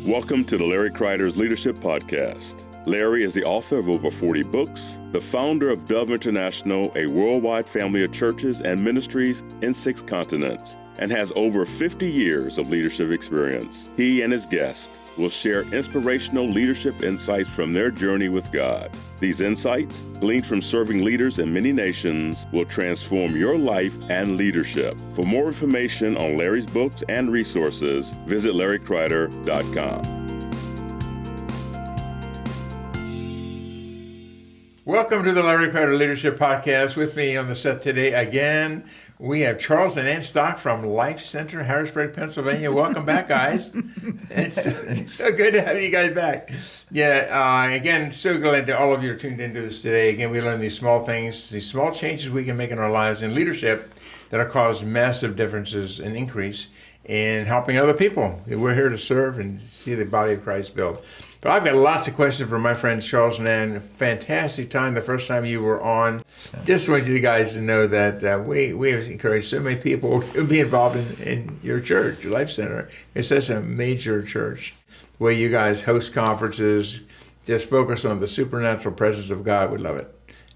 Welcome to the Larry Kreider's Leadership Podcast. Larry is the author of over 40 books, the founder of Dove International, a worldwide family of churches and ministries in 6 continents, and has over 50 years of leadership experience. He and his guests will share inspirational leadership insights from their journey with God. These insights, gleaned from serving leaders in many nations, will transform your life and leadership. For more information on Larry's books and resources, visit LarryKreider.com. Welcome to the Larry Kreider Leadership Podcast. With me on the set today again, we have Charles and Ann Stock from Life Center, Harrisburg, Pennsylvania. Welcome back, guys. It's so good to have you guys back. Yeah, again, so glad that all of you are tuned into this today. Again, we learn these small things, these small changes we can make in our lives in leadership that will cause massive differences and increase in helping other people. We're here to serve and see the body of Christ build. But I've got lots of questions from my friends Charles and Ann. Fantastic time the first time you were on. Just want you guys to know that we have encouraged so many people to be involved in your church, your Life Center. It's such a major church where you guys host conferences, just focus on the supernatural presence of God. We love it.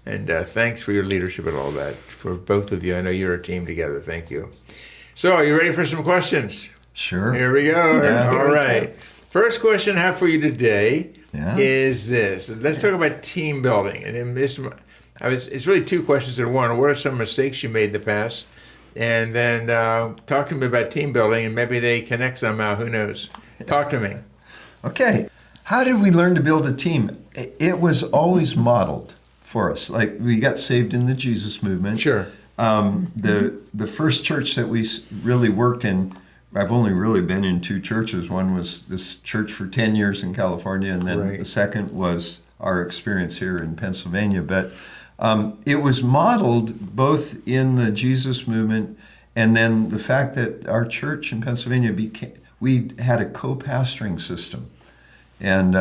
And thanks for your leadership and all that, for both of you. I know you're a team together. Thank you. So are you ready for some questions? Sure. Here we go. Yeah. All right. First question I have for you today is this. Let's talk about team building. And it's really 2 questions in one. What are some mistakes you made in the past? And then talk to me about team building, and maybe they connect somehow. Who knows? Talk to me. Okay. How did we learn to build a team? It was always modeled for us. Like, we got saved in the Jesus movement. Sure. The first church that we really worked in, I've only really been in 2 churches. One was this church for 10 years in California, and then the second was our experience here in Pennsylvania. But it was modeled both in the Jesus movement, and then the fact that our church in Pennsylvania we had a co-pastoring system. And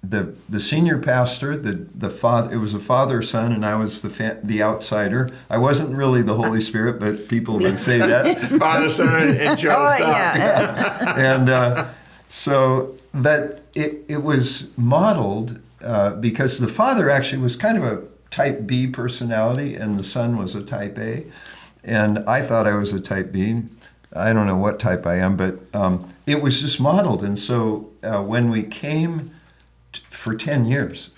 the senior pastor, the father, it was a father, son, and I was the outsider. I wasn't really the Holy Spirit, but people would say that. Father, son, and Charles Stock. Yeah. And so that it was modeled because the father actually was kind of a type B personality, and the son was a type A. And I thought I was a type B. I don't know what type I am, but it was just modeled. And so when we came for 10 years.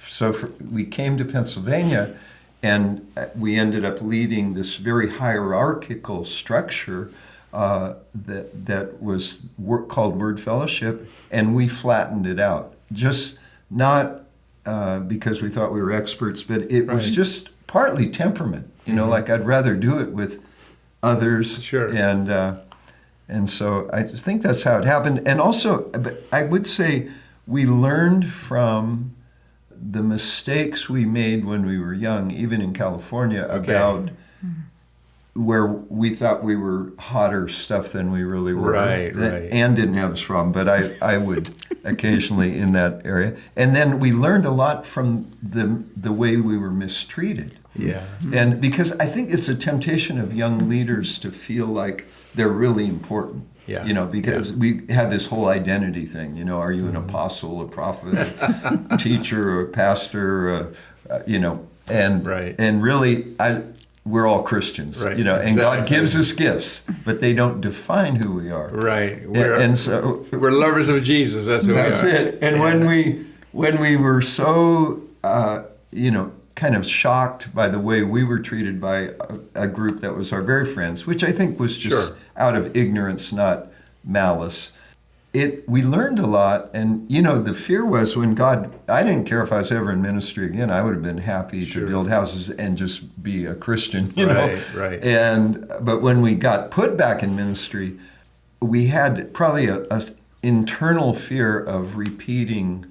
We came to Pennsylvania, and we ended up leading this very hierarchical structure that was called Word Fellowship, and we flattened it out. Just not because we thought we were experts, but it was just partly temperament. You know, like I'd rather do it with others. Sure. And so I think that's how it happened. And also, but I would say, we learned from the mistakes we made when we were young, even in California, about where we thought we were hotter stuff than we really were. Right. Ann didn't have this problem, but I would occasionally in that area. And then we learned a lot from the way we were mistreated. Yeah. And because I think it's a temptation of young leaders to feel like they're really important. Yeah. You know, because we have this whole identity thing. You know, are you an apostle, a prophet, a teacher, or a pastor? You know, and really, we're all Christians. Right. You know, and God gives us gifts, but they don't define who we are. Right. And so we're lovers of Jesus. That's who we are. That's it. And when we were so, kind of shocked by the way we were treated by a group that was our very friends, which I think was just out of ignorance, not malice. We learned a lot, and the fear was when I didn't care if I was ever in ministry again. I would have been happy to build houses and just be a Christian, you know. Right. But when we got put back in ministry, we had probably a internal fear of repeating,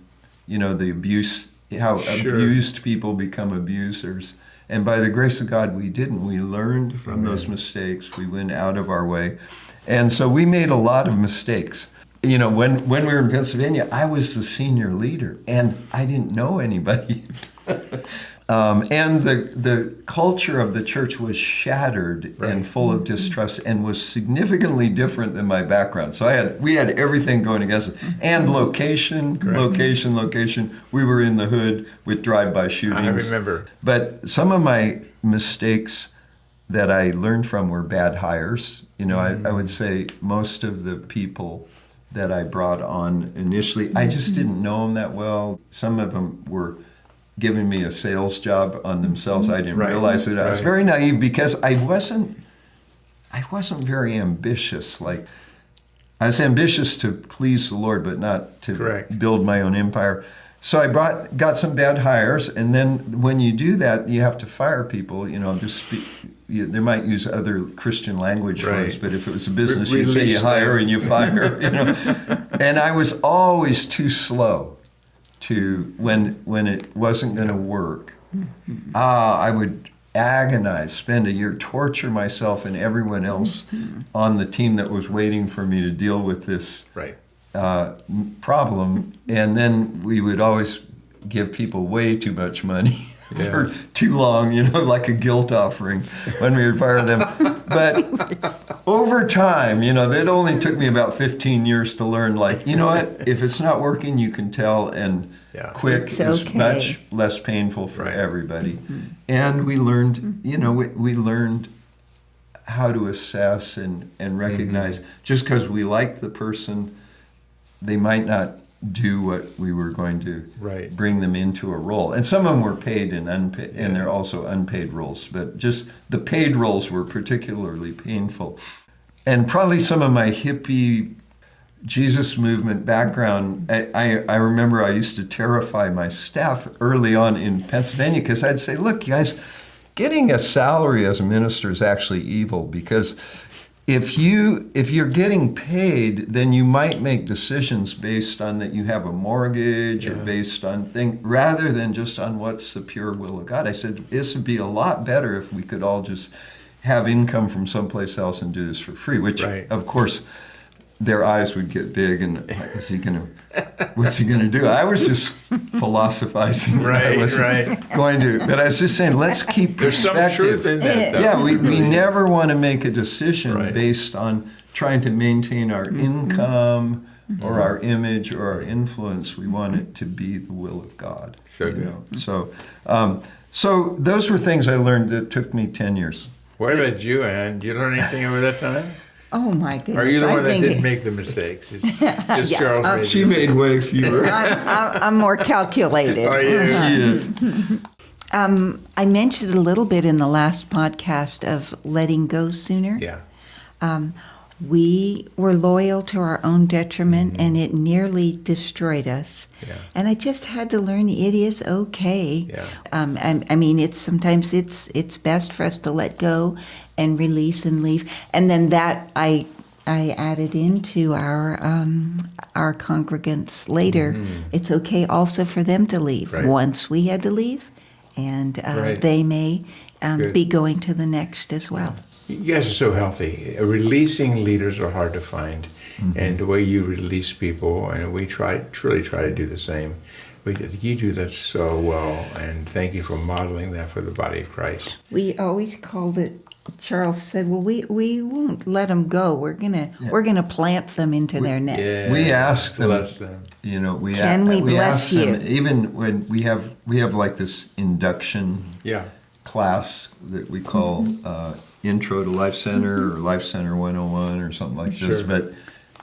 the abuse, how abused people become abusers. And by the grace of God, we didn't. We learned from those mistakes. We went out of our way. And so we made a lot of mistakes. When we were in Pennsylvania, I was the senior leader, and I didn't know anybody. And the culture of the church was shattered and full of distrust, and was significantly different than my background. So we had everything going against it. And location. We were in the hood with drive-by shootings. I remember. But some of my mistakes that I learned from were bad hires. I would say most of the people that I brought on initially, I just didn't know them that well. Some of them were giving me a sales job on themselves. I didn't realize it. I was very naive because I wasn't very ambitious. Like, I was ambitious to please the Lord, but not to build my own empire. So I got some bad hires, and then when you do that, you have to fire people. They might use other Christian language for us, but if it was a business, you'd say you hire and you fire. And I was always too slow to when it wasn't going to work. I would agonize, spend a year, torture myself and everyone else on the team that was waiting for me to deal with this problem. And then we would always give people way too much money for too long, like a guilt offering when we would fire them. But over time, it only took me about 15 years to learn, if it's not working, you can tell, and quick is much less painful for everybody. And we learned, we learned how to assess and recognize just because we like the person, they might not do what we were going to bring them into a role. And some of them were paid and unpaid, and they're also unpaid roles. But just the paid roles were particularly painful. And probably some of my hippie Jesus movement background, I remember I used to terrify my staff early on in Pennsylvania because I'd say, look, guys, getting a salary as a minister is actually evil, because if you're getting paid, then you might make decisions based on that you have a mortgage or based on things rather than just on what's the pure will of God. I said, this would be a lot better if we could all just have income from someplace else and do this for free, which of course their eyes would get big and what's he going to do? I was just philosophizing. I wasn't going to, but I was just saying, let's keep perspective. There's some truth in that, though. Yeah, we never want to make a decision based on trying to maintain our income or our image or our influence. We want it to be the will of God. So those were things I learned that took me 10 years. What about you, Ann? Did you learn anything over that time? Oh, my goodness. Are you the one that didn't make the mistakes? It's Charles. She made way fewer. I'm more calculated. Are you? She is. I mentioned a little bit in the last podcast of letting go sooner. Yeah. We were loyal to our own detriment, and it nearly destroyed us. Yeah. And I just had to learn it is okay. Yeah. I mean, sometimes it's best for us to let go and release and leave. And then that I added into our congregants later. It's okay also for them to leave once we had to leave, and they may be going to the next as well. You guys are so healthy. Releasing leaders are hard to find. And the way you release people, and we truly try to do the same. You do that so well, and thank you for modeling that for the body of Christ. We always called it, Charles said, well, we won't let them go. We're gonna plant them into their nest. Yeah. We ask them, Bless them. we bless ask them, you? even when we have like this induction class that we call Intro to Life Center or Life Center 101 or something like this. But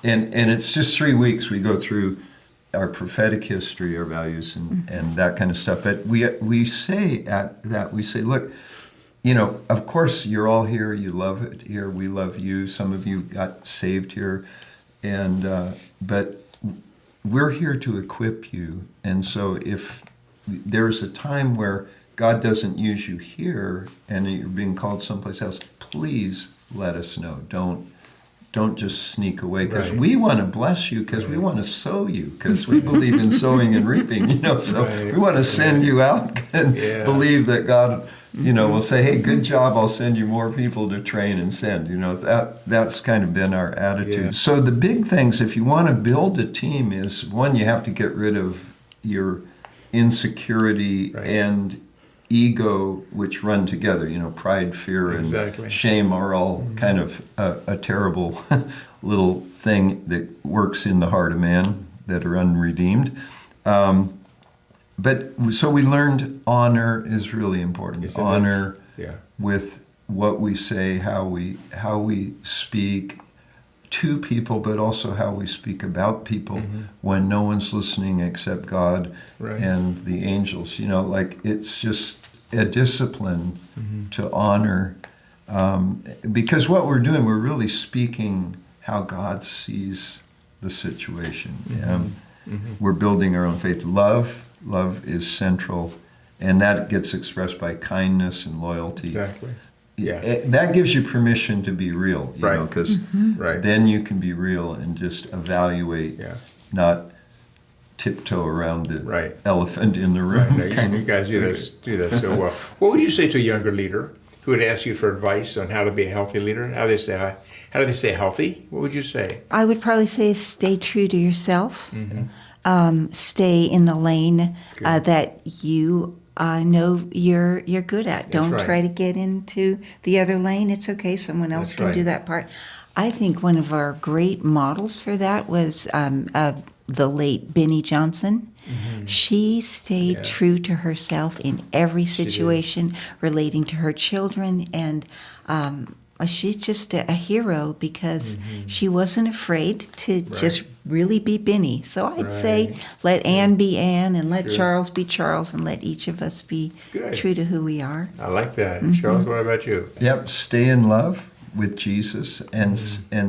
and it's just 3 weeks. We go through our prophetic history, our values, and that kind of stuff. But we say at that, look, of course you're all here. You love it here. We love you. Some of you got saved here, and but we're here to equip you. And so if there's a time where God doesn't use you here and you're being called someplace else, please let us know. Don't just sneak away, because we want to bless you, because we want to sow you, because we believe in sowing and reaping, so we want to send you out and believe that God, will say, hey, good job, I'll send you more people to train and send. That's kind of been our attitude. Yeah. So the big things, if you want to build a team, is one, you have to get rid of your insecurity and ego, which run together. Pride, fear, and Exactly. shame are all kind of a terrible little thing that works in the heart of man that are unredeemed. But so we learned honor is really important. Yes, it Honor is. Yeah. with what we say, how we speak to people, but also how we speak about people when no one's listening except God Right. and the angels. It's just a discipline to honor, because what we're doing, we're really speaking how God sees the situation. We're building our own faith. Love is central, and that gets expressed by kindness and loyalty. Exactly. Yeah. That gives you permission to be real, Right. because Right. then you can be real and just evaluate, Yeah. not tiptoe around the Right. elephant in the room. No, you guys do that so well. What would you say to a younger leader who would ask you for advice on how to be a healthy leader? How do they say healthy? What would you say? I would probably say stay true to yourself. Stay in the lane good. that you know you're good at. Don't right. try to get into the other lane. It's okay. Someone else That's can do right. that part. I think one of our great models for that was the late Benny Johnson. She stayed Yeah. true to herself in every did. situation relating to her children, and she's just a hero because she wasn't afraid to just really be Benny. So I'd say let Anne be Anne, and let Sure. Charles be Charles, and let each of us be Good. true to who we are. I like that. Charles, what about you? Yep, stay in love with Jesus and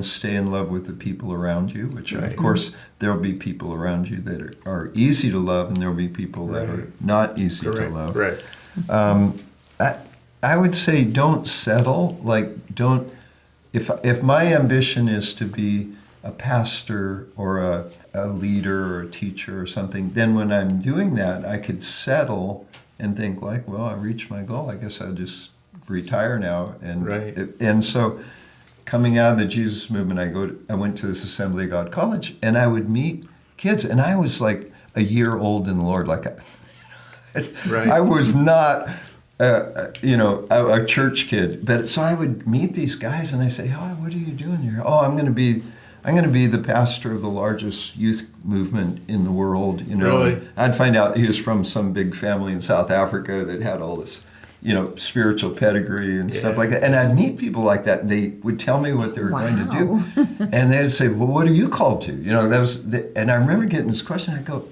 stay in love with the people around you, which Right. of course there'll be people around you that are easy to love, and there'll be people that are Right. not easy to Correct. love. Right. I would say don't settle. If my ambition is to be a pastor or a leader or a teacher or something, then when I'm doing that, I could settle and think well, I reached my goal. I guess I'll just retire now. Right. And so coming out of the Jesus movement, I went to this Assembly of God college, and I would meet kids, and I was like a year old in the Lord. Right. I was not a church kid, but so I would meet these guys, and I say, "Oh, what are you doing here?" "Oh, I'm going to be the pastor of the largest youth movement in the world." Really? I'd find out he was from some big family in South Africa that had all this, spiritual pedigree and stuff Yeah. like that. And I'd meet people like that, and they would tell me what they were going to do, and they'd say, "Well, what are you called to?" And I remember getting this question. I go,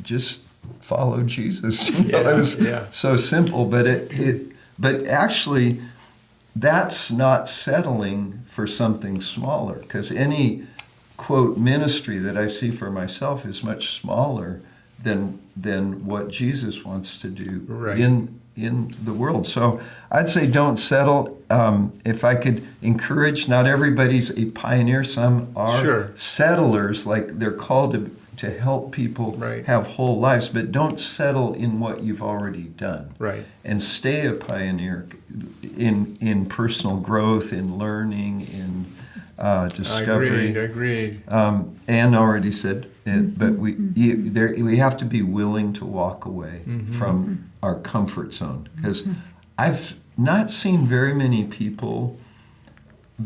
"Just follow Jesus." That was so simple, but actually, that's not settling for something smaller, because any quote ministry that I see for myself is much smaller than what Jesus wants to do in the world. So I'd say don't settle. If I could encourage, not everybody's a pioneer. Some are settlers, like they're called to help people have whole lives, but don't settle in what you've already done. Right. And stay a pioneer in personal growth, in learning, in discovery. Agreed. Anne already said it, but we have to be willing to walk away from our comfort zone, because I've not seen very many people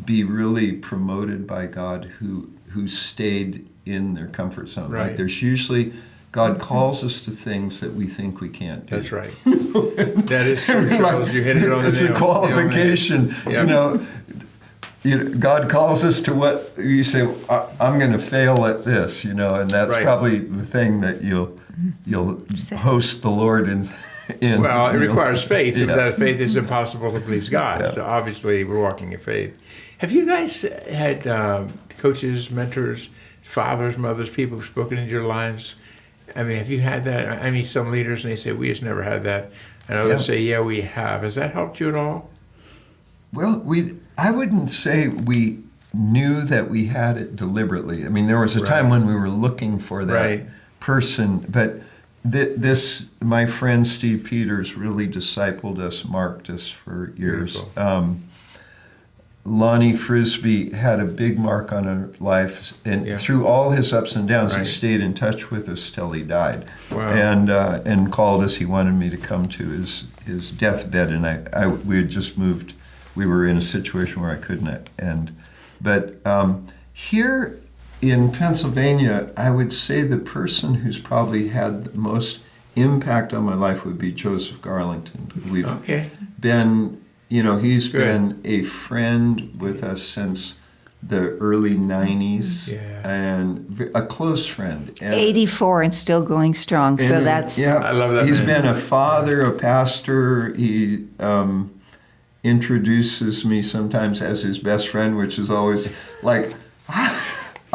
be really promoted by God who stayed in their comfort zone. Right. There's usually, God calls us to things that we think we can't do. That's right. That is true, Charles. You hit it on the It's nail. a qualification. Yep. God calls us to what you say, I'm going to fail at this, and that's probably the thing that you'll host the Lord in. Well, it requires faith. Yeah. Without faith, it's impossible to please God. Yeah. So obviously, we're walking in faith. Have you guys had coaches, mentors, fathers, mothers, people who've spoken into your lives? I mean, have you had that? I mean, some leaders, and they say, we just never had that. And others say, yeah, we have. Has that helped you at all? Well, I wouldn't say we knew that we had it deliberately. I mean, there was a time when we were looking for that person, but my friend Steve Peters really discipled us, marked us for years. Lonnie Frisbee had a big mark on her life, and through all his ups and downs, he stayed in touch with us till he died. Wow. And called us. He wanted me to come to his deathbed, and we had just moved. We were in a situation where I couldn't. But here in Pennsylvania, I would say the person who's probably had the most impact on my life would be Joseph Garlington. We've been, he's been a friend with us since the early 90s, and a close friend. And 84 and still going strong, so that's... Yeah, I love that. He's been a father, a pastor. He introduces me sometimes as his best friend, which is always like...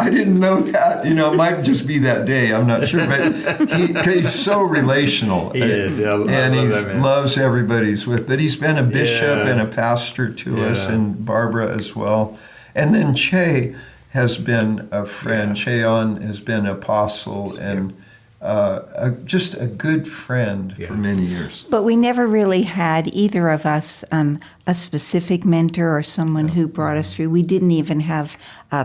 I didn't know that. It might just be that day. I'm not sure, but he's so relational. He is. And he loves everybody he's with. But he's been a bishop and a pastor to us, and Barbara as well. And then Che has been a friend. Cheon has been an apostle and just a good friend for many years. But we never really had, either of us, a specific mentor or someone who brought us through. We didn't even have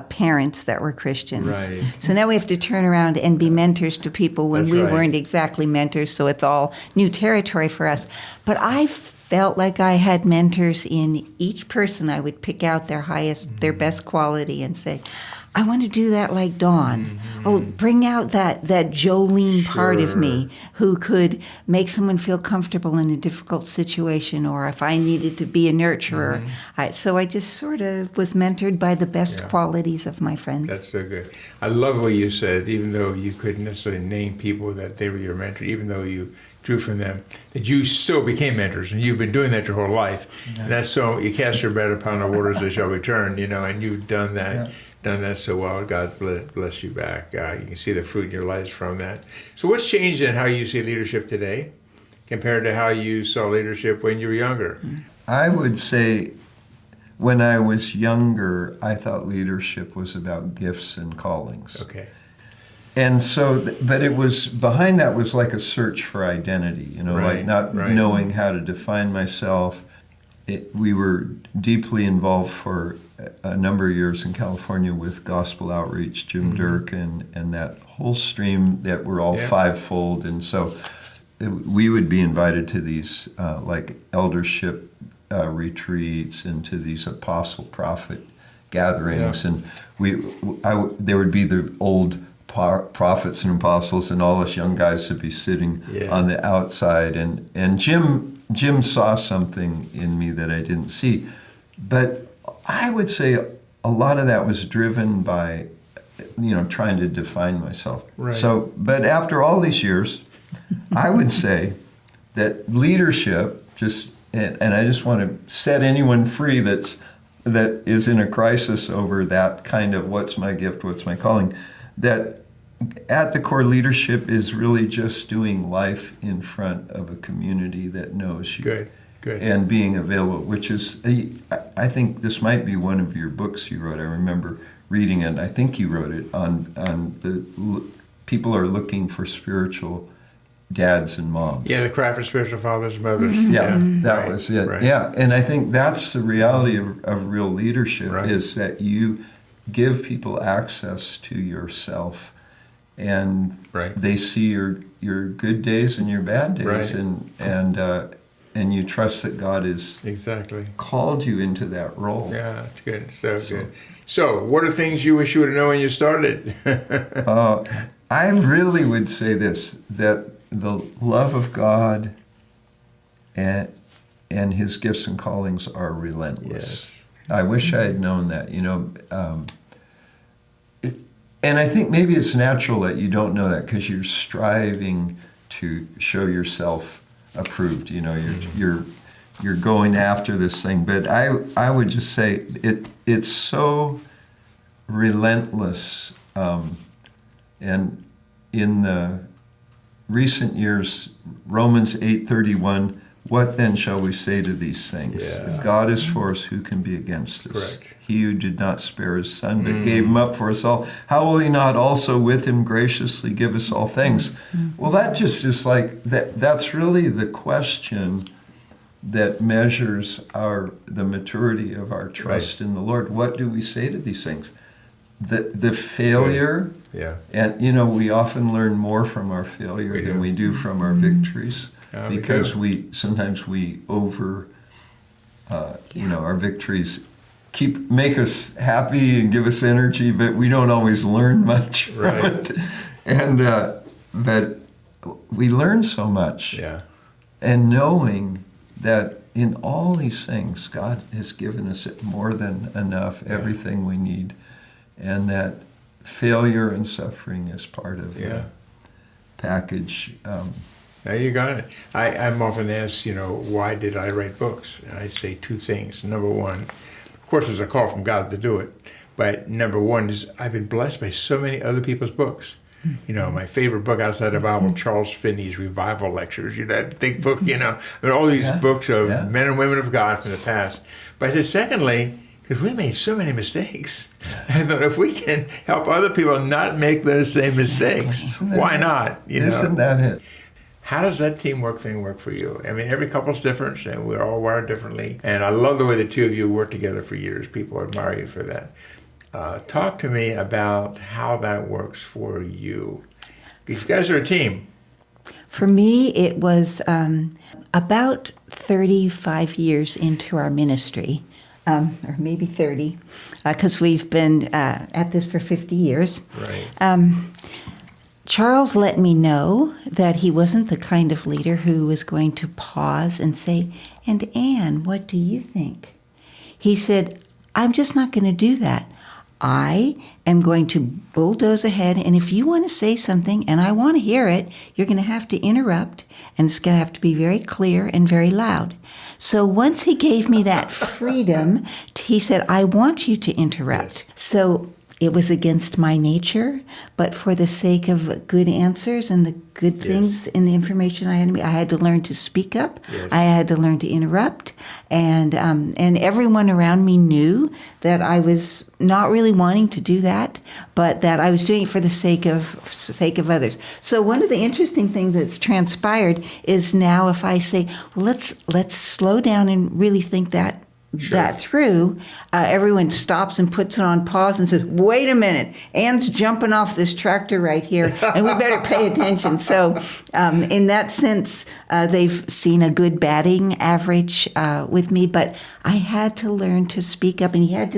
parents that were Christians. Right. So now we have to turn around and be mentors to people when we weren't exactly mentors, so it's all new territory for us. But I felt like I had mentors in each person. I would pick out their highest, their best quality and say, I want to do that like Dawn. Mm-hmm. Oh, bring out that Jolene part of me who could make someone feel comfortable in a difficult situation, or if I needed to be a nurturer. So I just sort of was mentored by the best qualities of my friends. That's so good. I love what you said, even though you couldn't necessarily name people that they were your mentor, even though you drew from them, that you still became mentors, and you've been doing that your whole life. And that's so, you cast your bread upon the waters, they shall return, and you've done that. Done that so well. God bless you back. You can see the fruit in your lives from that. So what's changed in how you see leadership today compared to how you saw leadership when you were younger? I would say when I was younger, I thought leadership was about gifts and callings. Okay. And so, but it was, behind that was like a search for identity, like not knowing how to define myself. We were deeply involved for a number of years in California with gospel outreach, Jim Dirk and that whole stream that were all fivefold. And so we would be invited to these like eldership retreats and to these apostle prophet gatherings. And there would be the old prophets and apostles, and all us young guys would be sitting on the outside. And Jim saw something in me that I didn't see. But I would say a lot of that was driven by, trying to define myself. Right. So, but after all these years, I would say that leadership and I just want to set anyone free that is in a crisis over that kind of what's my gift, what's my calling, that at the core, leadership is really just doing life in front of a community that knows you. Good. And being available, which is, I think this might be one of your books you wrote. I remember reading it. I think you wrote it on the people are looking for spiritual dads and moms. Yeah, the cry for spiritual fathers and mothers. That was it. Right. Yeah, and I think that's the reality of real leadership is that you give people access to yourself, and they see your good days and your bad days, and you trust that God has called you into that role. Yeah, it's good. So good. So, what are things you wish you would have known when you started? I really would say this, that the love of God and His gifts and callings are relentless. I wish I had known that, and I think maybe it's natural that you don't know that because you're striving to show yourself approved. You're going after this thing. But I would just say it's so relentless. And in the recent years, Romans 8:31, what then shall we say to these things? If God is for us, who can be against us? Correct. He who did not spare his son, but gave him up for us all, how will he not also with him graciously give us all things? Well, that just is like, that's really the question that measures the maturity of our trust in the Lord. What do we say to these things? The failure, and we often learn more from our failure than we do from our victories, because sometimes we our victories make us happy and give us energy, but we don't always learn much from it. And that we learn so much. Yeah. And knowing that in all these things, God has given us more than enough, everything we need, and that failure and suffering is part of the package. Now you got it. I'm often asked, why did I write books? And I say two things. Number one, of course, there's a call from God to do it. But number one is I've been blessed by so many other people's books. My favorite book outside the Bible, Charles Finney's Revival Lectures, that thick book, but all these books of men and women of God from the past. But I said, secondly, because we made so many mistakes. I thought if we can help other people not make those same mistakes, why not? Isn't that it? How does that teamwork thing work for you? I mean, every couple's different, and we're all wired differently. And I love the way the two of you work together for years. People admire you for that. Talk to me about how that works for you. Because you guys are a team. For me, it was about 35 years into our ministry, or maybe 30, because we've been at this for 50 years. Right. Charles let me know that he wasn't the kind of leader who was going to pause and say, "And Anne, what do you think?" He said, "I'm just not going to do that. I am going to bulldoze ahead, and if you want to say something and I want to hear it, you're going to have to interrupt, and it's going to have to be very clear and very loud." So once he gave me that freedom, he said, "I want you to interrupt." Yes. So it was against my nature, but for the sake of good answers and the good things in the information I had to learn to speak up. Yes. I had to learn to interrupt, and everyone around me knew that I was not really wanting to do that, but that I was doing it for the sake of others. So one of the interesting things that's transpired is now if I say, well, let's slow down and really think that through, everyone stops and puts it on pause and says, "Wait a minute, Anne's jumping off this tractor right here, and we better pay attention." So in that sense, they've seen a good batting average with me, but I had to learn to speak up, and he had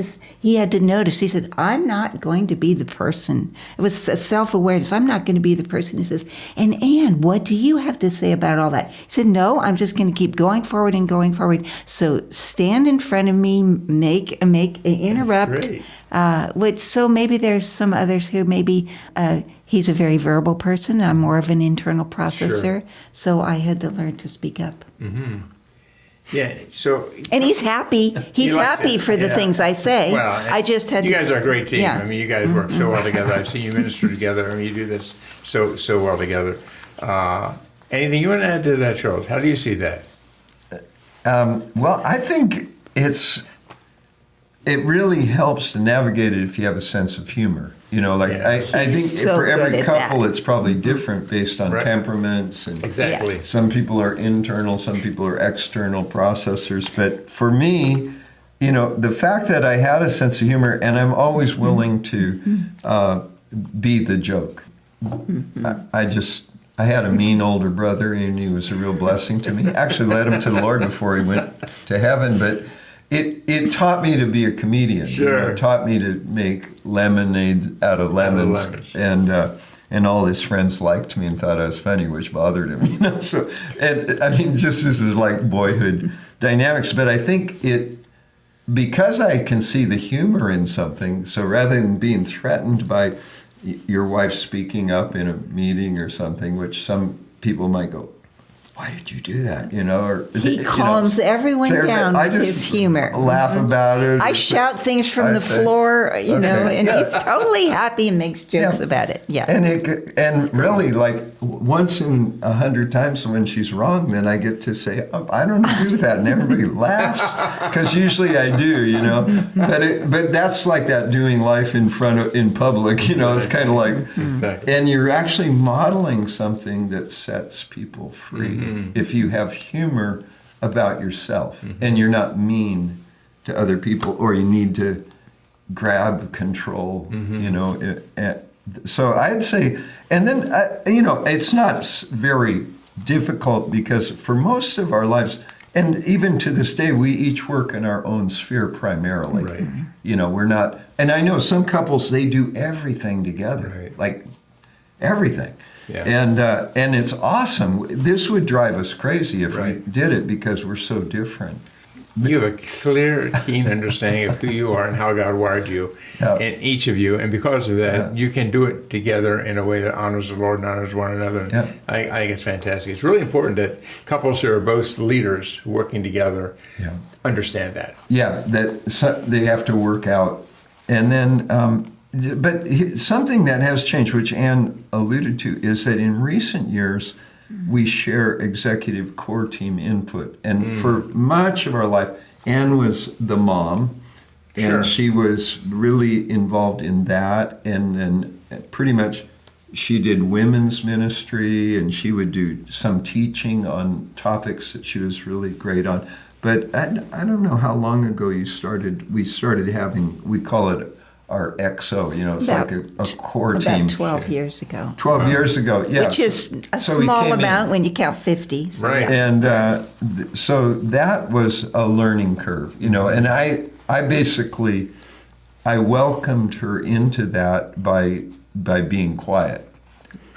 to notice. He said, "I'm not going to be the person." It was a self-awareness. "I'm not going to be the person who says, 'And Anne, what do you have to say about all that?'" He said, "No, I'm just going to keep going forward and going forward. So stand in front of me, interrupt." So maybe there's some others who maybe he's a very verbal person. I'm more of an internal processor. So I had to learn to speak up. Mm-hmm. Yeah. So and he's happy. He's happy for the things I say. Well, I just had. You guys are a great team. Yeah. I mean, you guys work so well together. I've seen you minister together. I mean, you do this so well together. Anything you want to add to that, Charles? How do you see that? Well, I think it really helps to navigate it if you have a sense of humor. I think for every couple, it's probably different based on temperaments. And exactly. Some people are internal, some people are external processors. But for me, the fact that I had a sense of humor, and I'm always willing to be the joke. I had a mean older brother, and he was a real blessing to me. Actually led him to the Lord before he went to heaven, but it taught me to be a comedian. Sure. It taught me to make lemonade out of lemons. And all his friends liked me and thought I was funny, which bothered him. So, and I mean, just this is like boyhood dynamics. But I think because I can see the humor in something, so rather than being threatened by your wife speaking up in a meeting or something, which some people might go, "Why did you do that?" Or he calms everyone down with his humor. Laugh about it. I shout things from the floor, and he's totally happy and makes jokes about it. Yeah, and really, like once in 100 times when she's wrong, then I get to say, "Oh, I don't agree with that," and everybody laughs because usually I do, But that's like that doing life in public, It's kind of like, exactly. And you're actually modeling something that sets people free. Mm-hmm. If you have humor about yourself, and you're not mean to other people, or you need to grab control, so I'd say, and then, it's not very difficult, because for most of our lives, and even to this day, we each work in our own sphere primarily. Right. We're not, and I know some couples, they do everything together, Right. like everything. Yeah. And it's awesome. This would drive us crazy if Right. we did it, because we're so different. You have a clear, keen understanding of who you are and how God wired you, and each of you. And because of that, you can do it together in a way that honors the Lord and honors one another. Yeah. I think it's fantastic. It's really important that couples who are both leaders working together understand that. Yeah, they have to work out. And then, but something that has changed, which Ann alluded to, is that in recent years, we share executive core team input. And for much of our life, Ann was the mom, and she was really involved in that. And then pretty much she did women's ministry, and she would do some teaching on topics that she was really great on. But I don't know how long ago we started having, we call it our XO, it's like a core team. About 12 years ago. 12 years ago, yeah. Which is a So we small came amount in. when you count 50. So Right. And so that was a learning curve, and I basically, I welcomed her into that by being quiet.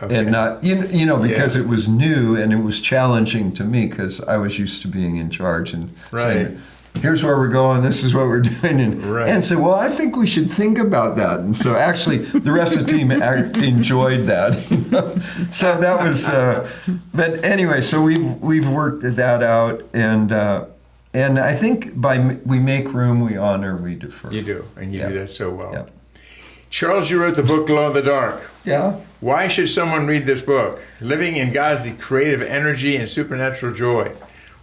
Okay. And not, because it was new and it was challenging to me, because I was used to being in charge and saying, here's where we're going, this is what we're doing. And said, well, I think we should think about that. And so actually, the rest of the team enjoyed that. So that was, but anyway, so we've worked that out. And I think we make room, we honor, we defer. You do, and you do that so well. Yeah. Charles, you wrote the book Glow in the Dark. Yeah. Why should someone read this book? Living in God's creative energy and supernatural joy.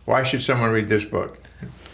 Why should someone read this book?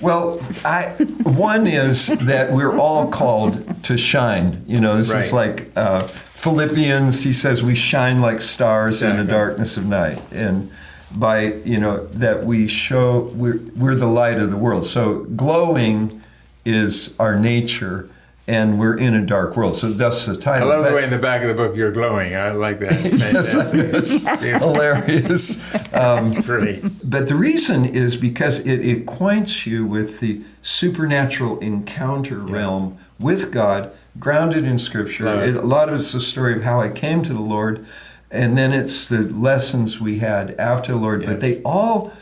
Well, one is that we're all called to shine. This is like Philippians. He says we shine like stars in the darkness of night, and by that we show we're the light of the world. So glowing is our nature, and we're in a dark world. So that's the title. I love the way in the back of the book you're glowing. I like that. It's fantastic. It's hilarious. It's great. But the reason is because it acquaints you with the supernatural encounter realm with God, grounded in Scripture. A lot of it's the story of how I came to the Lord, and then it's the lessons we had after the Lord. Yes. But they all,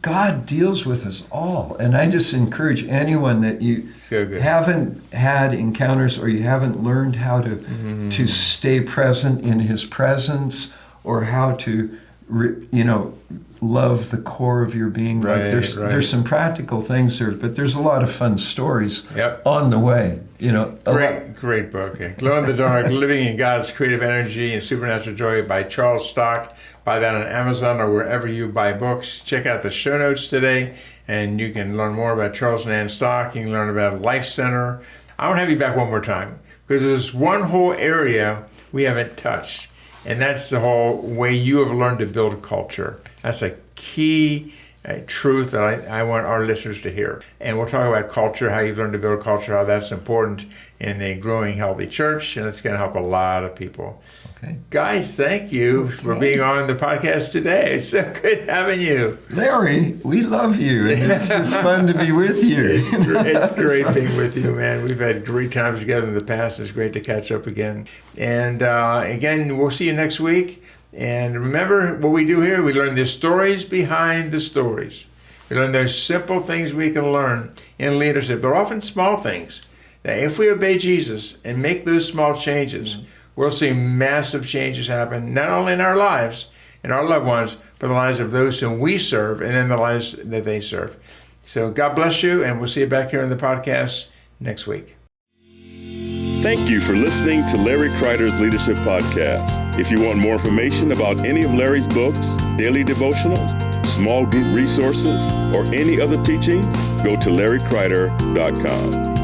God deals with us all. And I just encourage anyone that you haven't had encounters, or you haven't learned how to stay present in His presence, or how to love the core of your being. There's some practical things there, but there's a lot of fun stories on the way. Great book. Glow in the Dark, Living in God's Creative Energy and Supernatural Joy by Charles Stock. Buy that on Amazon or wherever you buy books. Check out the show notes today, and you can learn more about Charles and Ann Stock. You can learn about Life Center. I want to have you back one more time, because there's one whole area we haven't touched, and that's the whole way you have learned to build culture. That's a key truth that I want our listeners to hear. And we'll talk about culture, how you've learned to build culture, how that's important in a growing, healthy church, and it's going to help a lot of people. Okay. Guys, thank you for being on the podcast today. It's so good having you. Larry, we love you, and it's just fun to be with you. It's great being with you, man. We've had great times together in the past. It's great to catch up again. And again, we'll see you next week. And remember what we do here, we learn the stories behind the stories. We learn those simple things we can learn in leadership. They're often small things. Now, if we obey Jesus and make those small changes, we'll see massive changes happen, not only in our lives and our loved ones, but the lives of those whom we serve and in the lives that they serve. So God bless you, and we'll see you back here on the podcast next week. Thank you for listening to Larry Kreider's Leadership Podcast. If you want more information about any of Larry's books, daily devotionals, small group resources, or any other teachings, go to larrykreider.com.